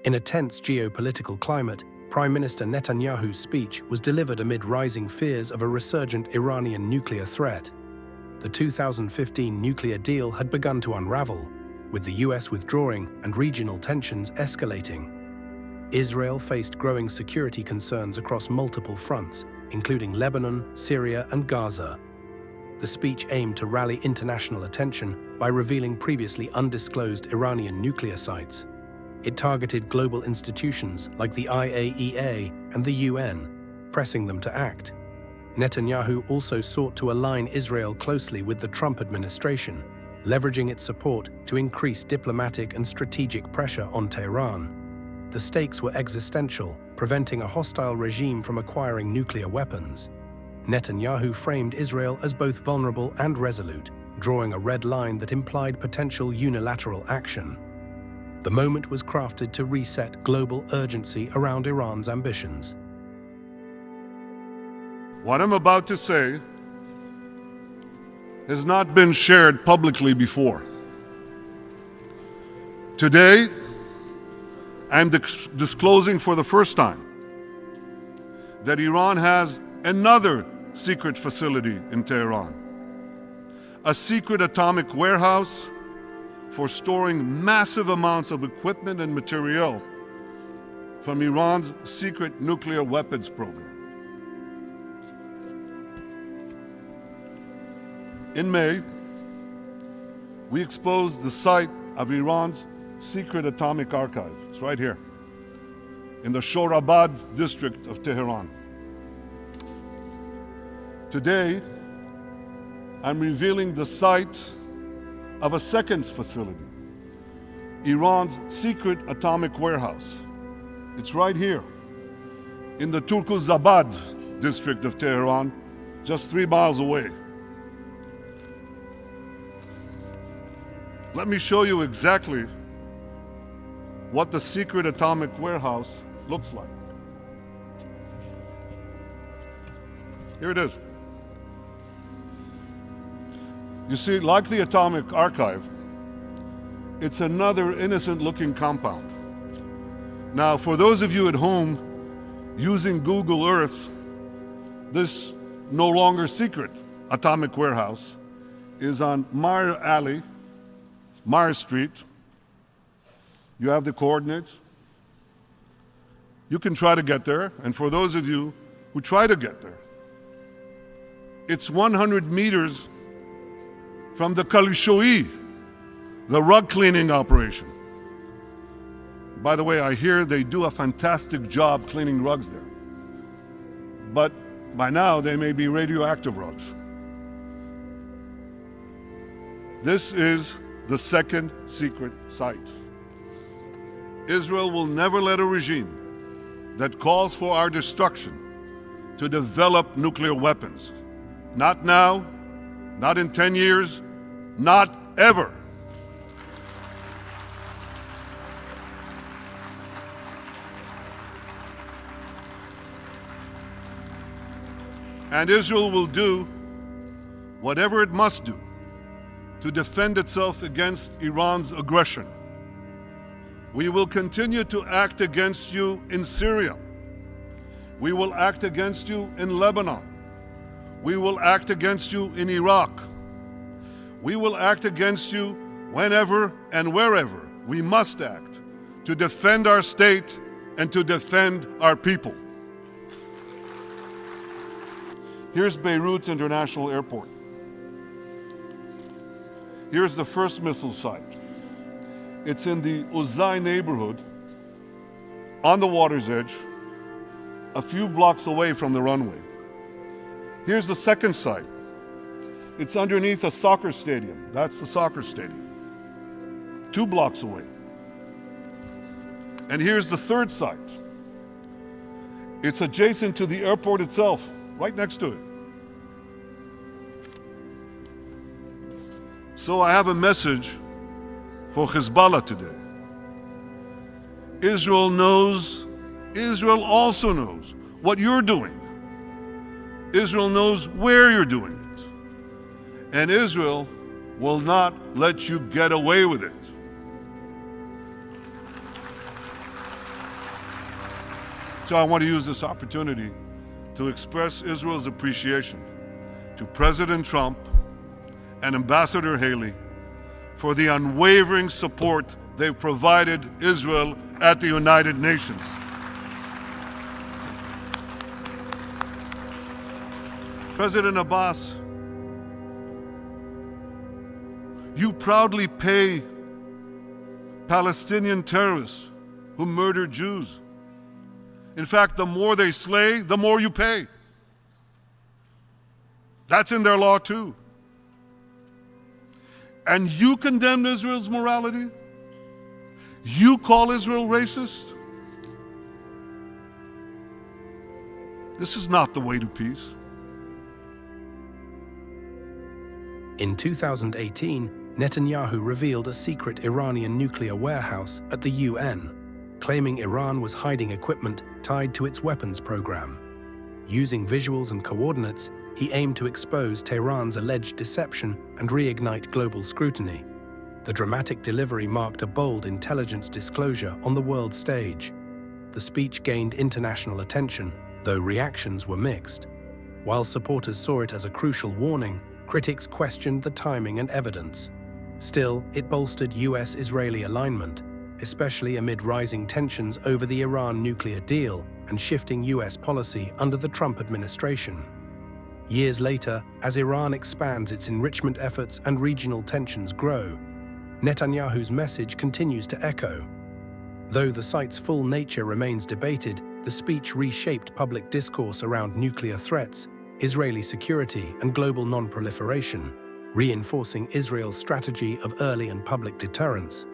In a tense geopolitical climate, Prime Minister Netanyahu's speech was delivered amid rising fears of a resurgent Iranian nuclear threat. The 2015 nuclear deal had begun to unravel, with the US withdrawing and regional tensions escalating. Israel faced growing security concerns across multiple fronts, including Lebanon, Syria, and Gaza. The speech aimed to rally international attention by revealing previously undisclosed Iranian nuclear sites. It targeted global institutions like the IAEA and the UN, pressing them to act. Netanyahu also sought to align Israel closely with the Trump administration, leveraging its support to increase diplomatic and strategic pressure on Tehran. The stakes were existential, preventing a hostile regime from acquiring nuclear weapons. Netanyahu framed Israel as both vulnerable and resolute, drawing a red line that implied potential unilateral action. The moment was crafted to reset global urgency around Iran's ambitions. What I'm about to say has not been shared publicly before. Today, I'm disclosing for the first time that Iran has another secret facility in Tehran, a secret atomic warehouse for storing massive amounts of equipment and material from Iran's secret nuclear weapons program. In May, we exposed the site of Iran's secret atomic archive. It's right here, in the Shorabad district of Tehran. Today, I'm revealing the site of a second facility, Iran's secret atomic warehouse. It's right here, in the Turkuzabad district of Tehran, just 3 miles away. Let me show you exactly what the secret atomic warehouse looks like. Here it is. You see, like the atomic archive, it's another innocent-looking compound. Now, for those of you at home using Google Earth, this no longer secret atomic warehouse is on Meir Alley, Meir Street. You have the coordinates. You can try to get there, and for those of you who try to get there, it's 100 meters from the Kalishoi, the rug cleaning operation. By the way, I hear they do a fantastic job cleaning rugs there. But by now, they may be radioactive rugs. This is the second secret site. Israel will never let a regime that calls for our destruction to develop nuclear weapons. Not now, not in 10 years, not ever. And Israel will do whatever it must do to defend itself against Iran's aggression. We will continue to act against you in Syria. We will act against you in Lebanon. We will act against you in Iraq. We will act against you whenever and wherever we must act to defend our state and to defend our people. Here's Beirut's International Airport. Here's the first missile site. It's in the Uzai neighborhood, on the water's edge, a few blocks away from the runway. Here's the second site. It's underneath a soccer stadium. That's the soccer stadium, 2 blocks away. And here's the third site. It's adjacent to the airport itself, right next to it. So I have a message for Hezbollah today. Israel also knows what you're doing. Israel knows where you're doing it. And Israel will not let you get away with it. So I want to use this opportunity to express Israel's appreciation to President Trump and Ambassador Haley for the unwavering support they've provided Israel at the United Nations. President Abbas, you proudly pay Palestinian terrorists who murder Jews. In fact, the more they slay, the more you pay. That's in their law too. And you condemn Israel's morality? You call Israel racist? This is not the way to peace. In 2018, Netanyahu revealed a secret Iranian nuclear warehouse at the UN, claiming Iran was hiding equipment tied to its weapons program. Using visuals and coordinates, he aimed to expose Tehran's alleged deception and reignite global scrutiny. The dramatic delivery marked a bold intelligence disclosure on the world stage. The speech gained international attention, though reactions were mixed. While supporters saw it as a crucial warning, critics questioned the timing and evidence. Still, it bolstered US-Israeli alignment, especially amid rising tensions over the Iran nuclear deal and shifting US policy under the Trump administration. Years later, as Iran expands its enrichment efforts and regional tensions grow, Netanyahu's message continues to echo. Though the site's full nature remains debated, the speech reshaped public discourse around nuclear threats, Israeli security, and global non-proliferation, reinforcing Israel's strategy of early and public deterrence.